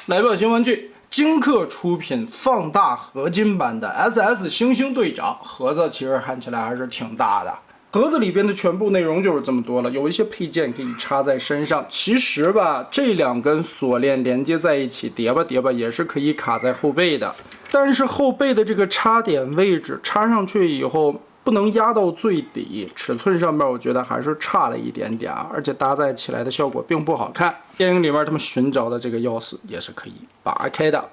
来吧，新玩具，京客出品放大合金版的 SS 猩猩队长盒子，其实看起来还是挺大的。盒子里边的全部内容就是这么多了，有一些配件可以插在身上。其实吧，这两根锁链连接在一起，叠吧叠吧也是可以卡在后背的。但是后背的这个插点位置插上去以后，不能压到最底，尺寸上面我觉得还是差了一点点，而且搭载起来的效果并不好看。电影里面他们寻找的这个钥匙也是可以拔开的，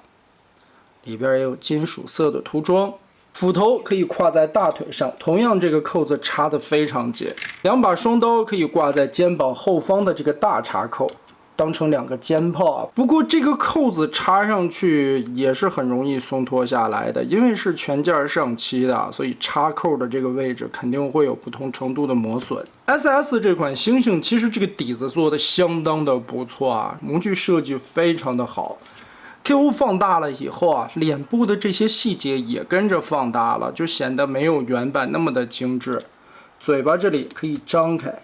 里边也有金属色的涂装。斧头可以挎在大腿上，同样这个扣子插得非常紧。两把双刀可以挂在肩膀后方的这个大插扣，当成两个肩炮啊。不过这个扣子插上去也是很容易松脱下来的，因为是全件上漆的，所以插扣的这个位置肯定会有不同程度的磨损。SS 这款猩猩其实这个底子做的相当的不错啊，模具设计非常的好。Q 放大了以后啊，脸部的这些细节也跟着放大了，就显得没有原版那么的精致。嘴巴这里可以张开，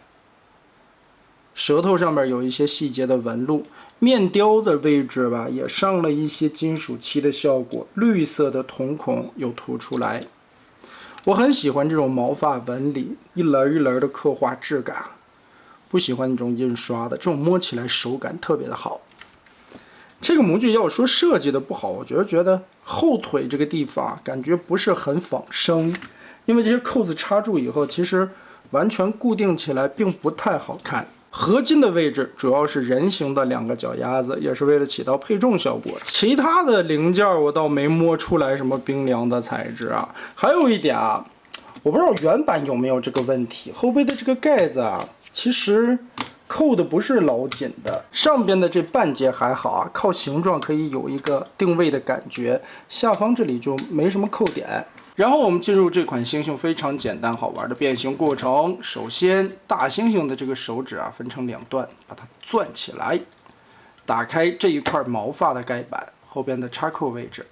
舌头上面有一些细节的纹路，面雕的位置吧也上了一些金属漆的效果，绿色的瞳孔又凸出来。我很喜欢这种毛发纹理一轮一轮的刻画质感，不喜欢那种印刷的，这种摸起来手感特别的好。这个模具要说设计的不好，我觉得后腿这个地方感觉不是很仿生，因为这些扣子插住以后，其实完全固定起来并不太好看。合金的位置主要是人形的两个脚丫子，也是为了起到配重效果。其他的零件我倒没摸出来什么冰凉的材质啊。还有一点啊，我不知道原版有没有这个问题，后背的这个盖子啊，其实扣的不是老紧的，上边的这半截还好啊，靠形状可以有一个定位的感觉，下方这里就没什么扣点。然后我们进入这款猩猩非常简单好玩的变形过程。首先，大猩猩的这个手指啊分成两段，把它攥起来，打开这一块毛发的盖板后边的插扣位置，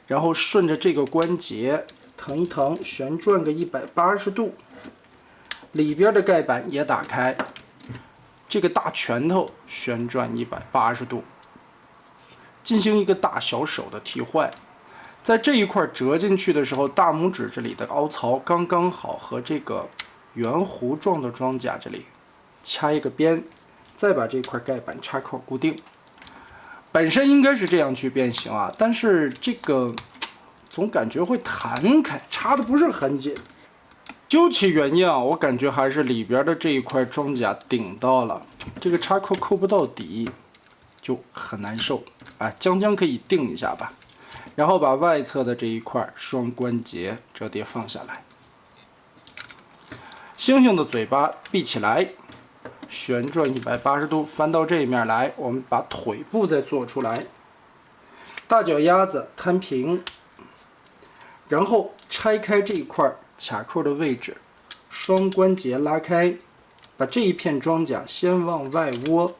然后顺着这个关节腾一腾，旋转个180度，里边的盖板也打开。这个大拳头旋转180度，进行一个大小手的替换。在这一块折进去的时候，大拇指这里的凹槽刚刚好和这个圆弧状的装甲这里掐一个边，再把这块盖板插扣固定。本身应该是这样去变形啊，但是这个总感觉会弹开，插的不是很紧。究其原因啊，我感觉还是里边的这一块装甲顶到了，这个插扣扣不到底，就很难受啊。将可以定一下吧，然后把外侧的这一块双关节折叠放下来。猩猩的嘴巴闭起来，旋转180度，翻到这一面来。我们把腿部再做出来，大脚丫子摊平，然后拆开这一块卡扣的位置，双关节拉开，把这一片装甲先往外窝，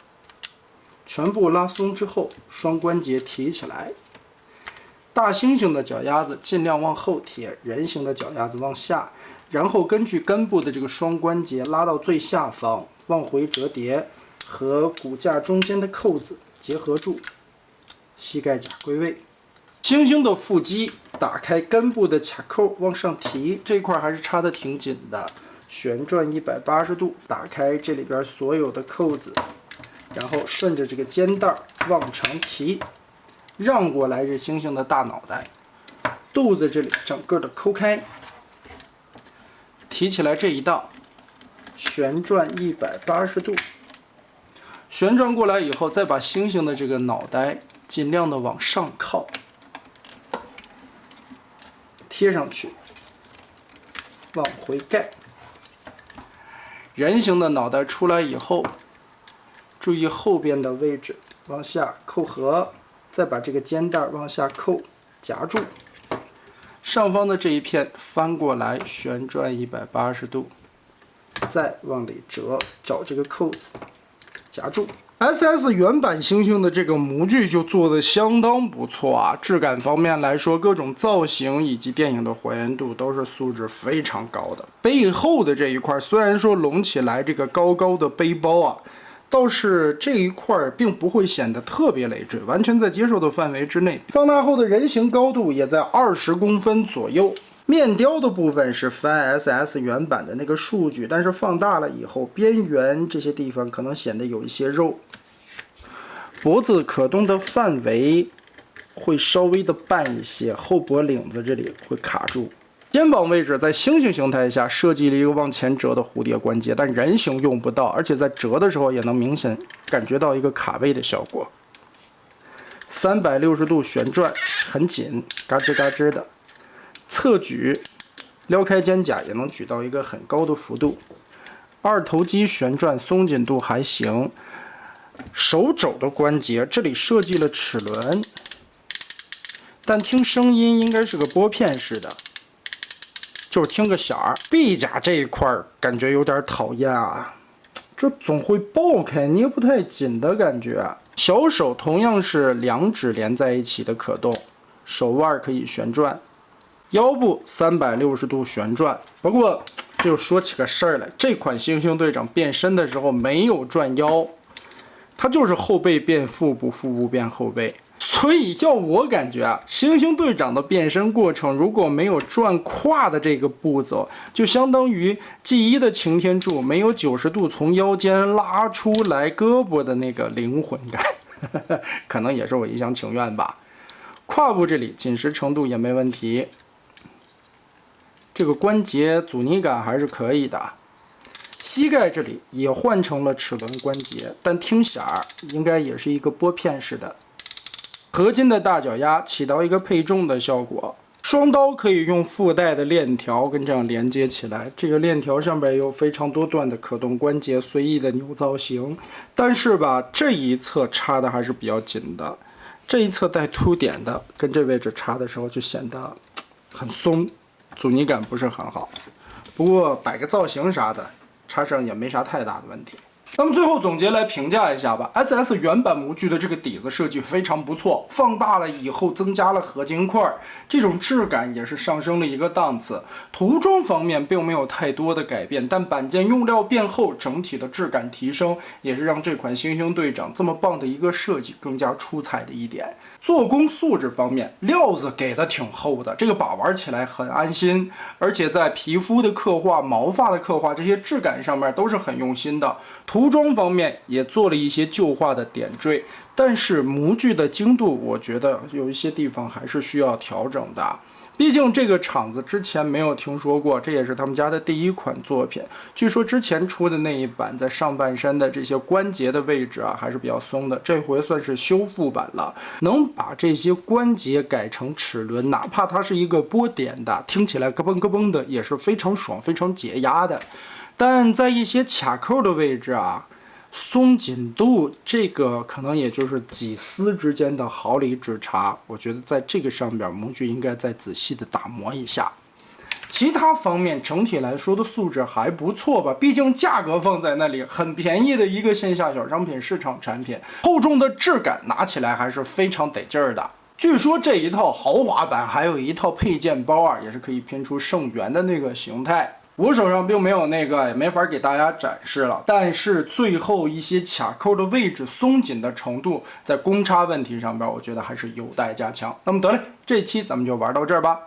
全部拉松之后，双关节提起来。大猩猩的脚丫子尽量往后贴，人形的脚丫子往下，然后根据根部的这个双关节拉到最下方，往回折叠，和骨架中间的扣子结合住，膝盖甲归位。猩猩的腹肌打开根部的卡扣往上提，这块还是插的挺紧的，旋转180度，打开这里边所有的扣子，然后顺着这个肩带往上提，让过来是猩猩的大脑袋，肚子这里整个的抠开，提起来这一档，旋转180度，旋转过来以后，再把猩猩的这个脑袋尽量的往上靠，贴上去，往回盖。人形的脑袋出来以后，注意后边的位置往下扣合，再把这个肩带往下扣，夹住。上方的这一片翻过来，旋转180度，再往里折，找这个扣子夹住。SS 原版猩猩的这个模具就做的相当不错啊，质感方面来说，各种造型以及电影的还原度都是素质非常高的。背后的这一块虽然说隆起来这个高高的背包啊，倒是这一块并不会显得特别累赘，完全在接受的范围之内。放大后的人形高度也在20公分左右。面雕的部分是翻 SS 原版的那个数据，但是放大了以后，边缘这些地方可能显得有一些肉。脖子可动的范围会稍微的半一些，后脖领子这里会卡住。肩膀位置在猩猩形态下设计了一个往前折的蝴蝶关节，但人形用不到，而且在折的时候也能明显感觉到一个卡位的效果。360度旋转，很紧，嘎吱嘎吱的。侧举，撩开肩胛也能举到一个很高的幅度。二头肌旋转松紧度还行。手肘的关节这里设计了齿轮，但听声音应该是个拨片式的。就是听个响儿。臂甲这一块感觉有点讨厌啊，这总会爆开，捏不太紧的感觉。小手同样是2指连在一起的可动，手腕可以旋转，腰部360度旋转。不过这就说起个事儿来，这款猩猩队长变身的时候没有转腰，它就是后背变腹部，腹部变后背。所以要我感觉啊，猩猩队长的变身过程如果没有转胯的这个步骤，就相当于 G1 的擎天柱没有90度从腰间拉出来胳膊的那个灵魂感，可能也是我一厢情愿吧。胯部这里紧实程度也没问题，这个关节阻尼感还是可以的。膝盖这里也换成了齿轮关节，但听响儿应该也是一个拨片式的。合金的大脚丫起到一个配重的效果，双刀可以用附带的链条跟这样连接起来，这个链条上边有非常多段的可动关节，随意的扭造型。但是吧，这一侧插的还是比较紧的，这一侧带凸点的，跟这位置插的时候就显得很松，阻尼感不是很好。不过摆个造型啥的，插上也没啥太大的问题。那么最后总结来评价一下吧 ，SS 原版模具的这个底子设计非常不错，放大了以后增加了合金块，这种质感也是上升了一个档次。涂装方面并没有太多的改变，但板件用料变厚，整体的质感提升，也是让这款猩猩队长这么棒的一个设计更加出彩的一点。做工素质方面，料子给的挺厚的，这个把玩起来很安心，而且在皮肤的刻画、毛发的刻画这些质感上面都是很用心的。涂装方面也做了一些旧化的点缀，但是模具的精度，我觉得有一些地方还是需要调整的。毕竟这个厂子之前没有听说过，这也是他们家的第一款作品。据说之前出的那一版，在上半身的这些关节的位置啊，还是比较松的。这回算是修复版了，能把这些关节改成齿轮，哪怕它是一个拨点的，听起来咯嘣咯嘣的，也是非常爽、非常解压的。但在一些卡扣的位置啊，松紧度这个可能也就是几丝之间的毫厘之差，我觉得在这个上边模具应该再仔细的打磨一下。其他方面整体来说的素质还不错吧，毕竟价格放在那里，很便宜的一个线下小商品市场产品，厚重的质感拿起来还是非常得劲儿的。据说这一套豪华版还有一套配件包啊，也是可以拼出圣元的那个形态。我手上并没有那个，也没法给大家展示了。但是最后一些卡扣的位置松紧的程度，在公差问题上边，我觉得还是有待加强。那么得嘞，这期咱们就玩到这儿吧。